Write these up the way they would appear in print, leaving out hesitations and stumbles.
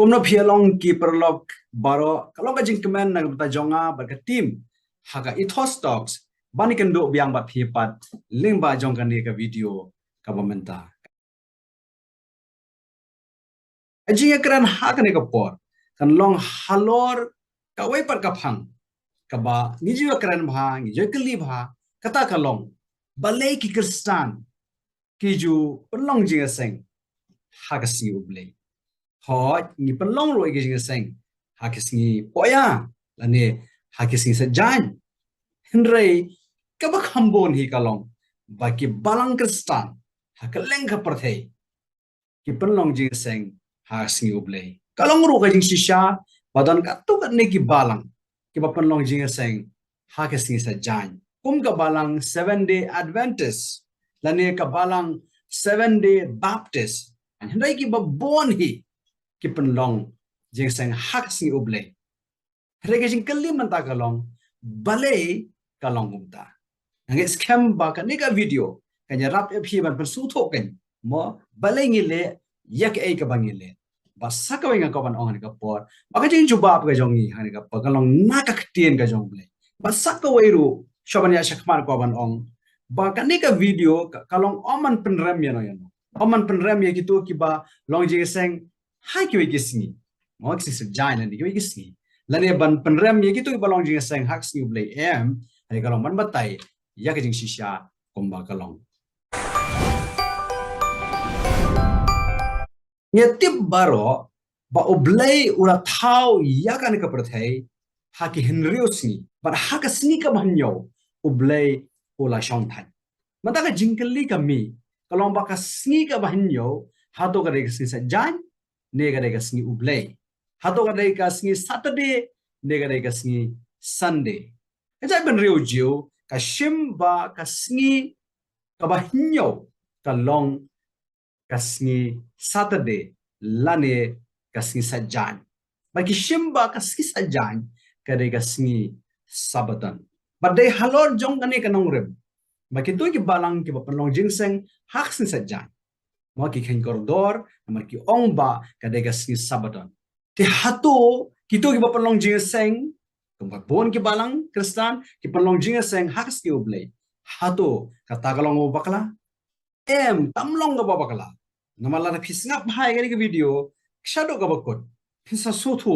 Kumno phialong ki perlok baro kalau ka jing kemen na bata jonga ba ka team haga ethos talks bani kan do biang ba phipat ling ba jong kan ni ka video ka bamenta aji ekran ha kan ka por kan long halor ka wai par ka phang ka ba ni ji ekran bha ni je kli bha kata ka long balai ki kristan ki ju penlong jing seng ha ka si ublei hot ni penlong roi ki jing seng ha ki singi poya lane ha ki singi sa jan henrei ka ba khambon hi ka long ba ki balang kristan ha ka leng ka parthei ki penlong jing seng ha singi ublei kalong ru ka jing shisha badan ka tu ka ne ki balang ki ba penlong jing seng ha ka singi sa jan kum ka balang 7-day adventist lane ka balang 7-day baptist henrei ki ba bon hi ki penlong jing seng ha ka singi ublei henrei ka jing kali manta kalong balai kalong umta nge scam ba ka ne ka video kanya rap phi ban persu thok kan mo balai ngile yak ai ka bangile ba sakawi nga ka ban ong ka por ba ka jing juba ka jong ni han ka pa kalong na ka ktien ka jong ble ba sakawi ru shobanya shakmar ko ban ong ba ka ne ka video kalong oman penrem ya no ya oman penrem ya gitu ki ba long jing seng hai ki wi gisni mo ki se jain ni ki wi gisni lane ban penrem ya gitu ba long jing seng hak sni ble em hari kalong ban batai ya ka jing shisha komba kalong nyetip baro ba oblay ura thau yakan ka prathai haki henriosni but haka sni ka banyo oblay ola shong than mata ka jingkali ka mi kalong ba ka sni ka banyo hato ka rega sni sa jan ne ka rega sni oblay hato ka rega sni saturday ne ka rega sni sunday ka jai ban rio jiu ka shimba ka sni ka banyo ka long kasni Saturday lane kasni sajan bagi shimba kasni sajan kare kasni sabadan badai halor jong kane kanong rem bagi tu ki balang ki bapanlong jingseng hak sni sajan mo ki khen koridor namar ki ongba kare kasni sabadan ti hatu ki tu ki bapanlong jingseng kumbat bon ki balang kristan ki panlong jingseng hak sni ublei hatu kata kalong bakla em tamlong ga bakla namala na pisngap hai gani ke video shadow ga bakot pisa soto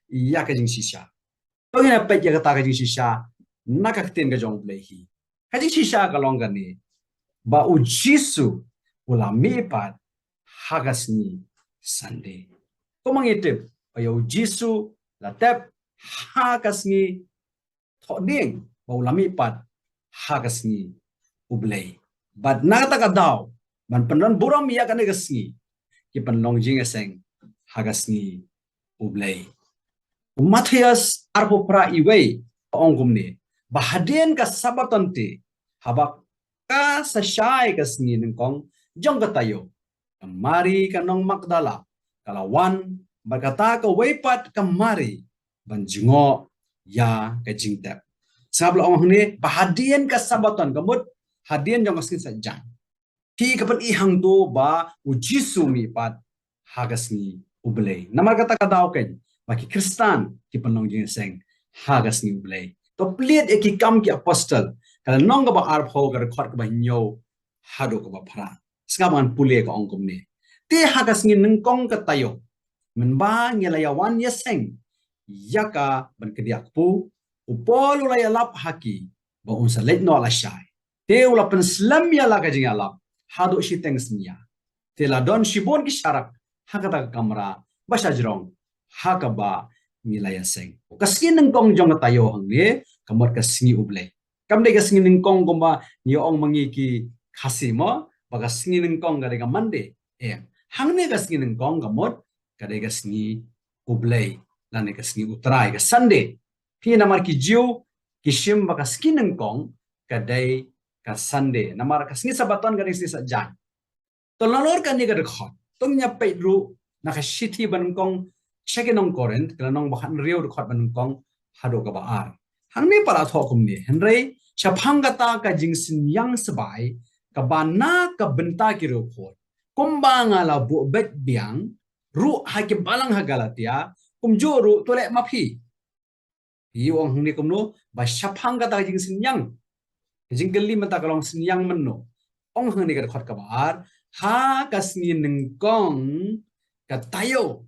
ya ka jing shisha to ina pe ya ta ga jing shisha na ka ten ga jong play hi ka jing shisha ka long ga ni ba u jisu ula me pat hagasni sunday ko mang itip ayo jisu la tap hagasni thoding ba ula me pat hagasni ublay but na ta ka daw man penlon buram ya kan gasni ki penlong jing aseng hagasni ublay Matthias arpo pra iwe ongum ni bahadien ka sabatonte habak ka sa syai kasni nengkong jong katayo mari kanong Magdala kalawan berkata ka wepat kamari banjingo ya ka jingtap sabla ong ni bahadien ka sabaton kamut hadien jong kasni sajan Ki kapan ihang do ba ujisu mi pat hagasni ublay. Namar kata kadaw ken baki Kristan ki panong jing seng hagasni ublay. To pliet e ki kam ki apostle kala nong ba arp ho gar khot ba nyo hado ko ba phara. Skaman pule ko ongkom ni. Te hagasni nengkong ka tayo. Men ba ngelayawan yeseng yaka ban kediak pu upol ulay alap haki ba unsa let no ala shay. Te ula pen slam ya la ka jing alap hado shi tengsnya tela don shibon ki sharak hakata kamera basajrong hakaba nilaya seng kaskin nengkong jong tayo hangne kamot kasngi ublay kamde kasngi nengkong gomba ni ong mangi ki khasimo baga sngi nengkong gare ga mande hangne kasngi nengkong gamot gare kasngi ublay lane kasngi utrai ga sunday pi namar ki jiu ki shim baga skin nengkong kadai ka Sunday namar ka singi sabaton garing si sajan to lalor ka ni ga rekhot tong nya pe ru na ka shithi ban kong chekinong korent kanong bahan riu rekhot ban kong hado ka baar hangni para thokum ni henrei chaphangata ka jingsin yang sabai ka bana ka benta ki ru khot kumbanga la bu bet biang ru hake balang ha Galatia kumjoru tole mapi iwang ni kumno ba syapang kata jing sinyang jing geli mata kalong sinyang menno ong hang ni ka khot ka bar ha kasni nengkong katayo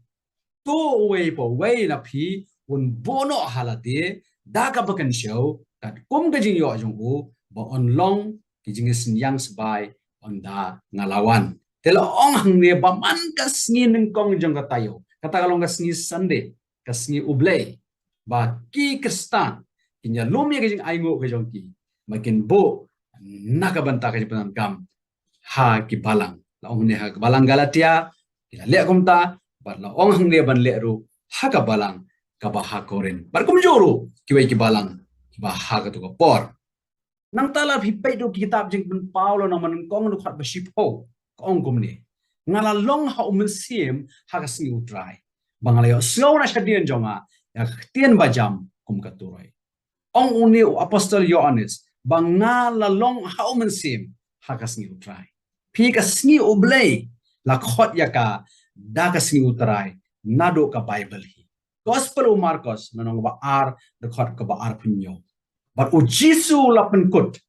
to way po way na pi un bono halate da ka bakan show kat kum ka jing yo jong u ba on long ki jing sinyang sbai on da ngalawan telo ong hang ni ba man kasni nengkong jong katayo kata kalong kasni Sunday kasni ublay ba ki kristan kinya lumya ke jing aingo ke jong ki makin bo nakabanta ke jing gam ha ki balang la ong ne ha balang Galatia kila le kumta bar la ong hang ne ban le ru ha ka balang ka ba ha koren bar kum joro ki wai ki balang ki ba ha ka to ko por nang tala phi pe do kitab jing ben Paulo na man kong no khat ba shipo ong kum ne ngala long ha um sim ha ka sni utrai bangala yo slow na shadien jonga ya tien bajam kum ka turai ong uni apostol Yohanes bangala long ha um sim ha ka sni utrai pi ka sni oblay la khot ya ka da ka sni utrai nado ka Bible hi gospel o Marcos nanong ba ar de khot ka ba ar punyo but o Jisu la penkut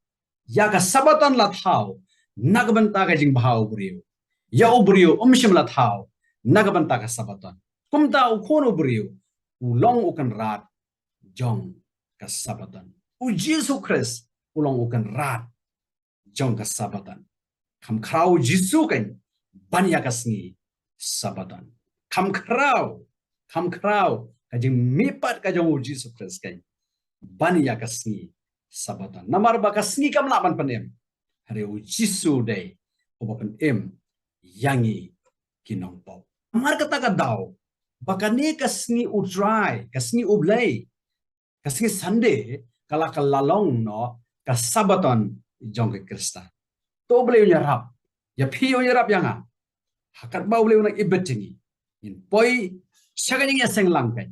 ya ka sabatan la thau nagbanta ka jing bahau brio ya o brio umshim la thau nagbanta ka sabatan kumta o kono brio u long o kan rat jong ka sabatan o Jisu Christ u long o kan rat jong ka sabatan kam krau Jisu kan banya ka sngi sabatan kam krau ka jing mipat ka jong o Jisu Christ kan banya ka sngi sabatan namar ba ka sngi kam laban panem hare o Jisu day o bapen em yangi kinong pau amar kata ka daw baka ni ka sngi utrai ka sngi ublay ka sngi Sunday kala kalalong no ka sabaton jong ke Kristan to blay nyarap ya phi nyarap yanga hakat bau blay na ibetingi in poi sagajing ya senglang kan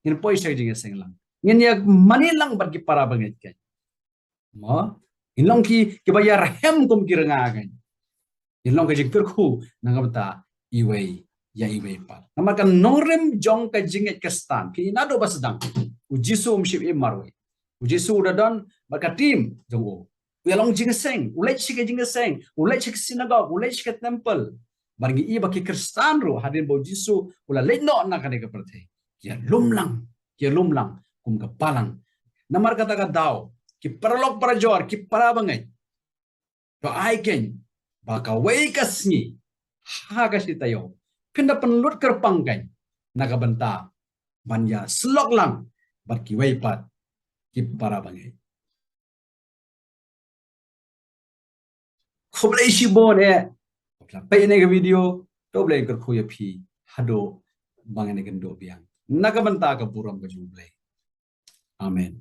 in poi sagajing ya senglang ngin ya manilang bagi para banget kan mo inlong ki bayar hem kum kiranga kan inlong ka jikter khu nangabta iway ya iway pa namakan nongrem jong ka jinget Kristan ki inado basdang u Jisu umship imarwe u Jisu dadon baka tim jong o uyalong jingeseng ulai chike jingeseng ulai chike synagogue ulai chike temple bargi i baki Kristan ro hadin bo Jisu ula leno na kane ka perthe ya lumlang kum ka palang namar kata ka daw ki paralok parajor ki parabangai to ai ken baka wei kasni ha kasi tayo pinda penlut kerpangkan nakabenta banya slok lang barki wei pat ki parabangai khoblai shi bon e pe ne ga video to blai ker khoya phi hado bangane gendo biang nakabenta ka buram ka jublai amen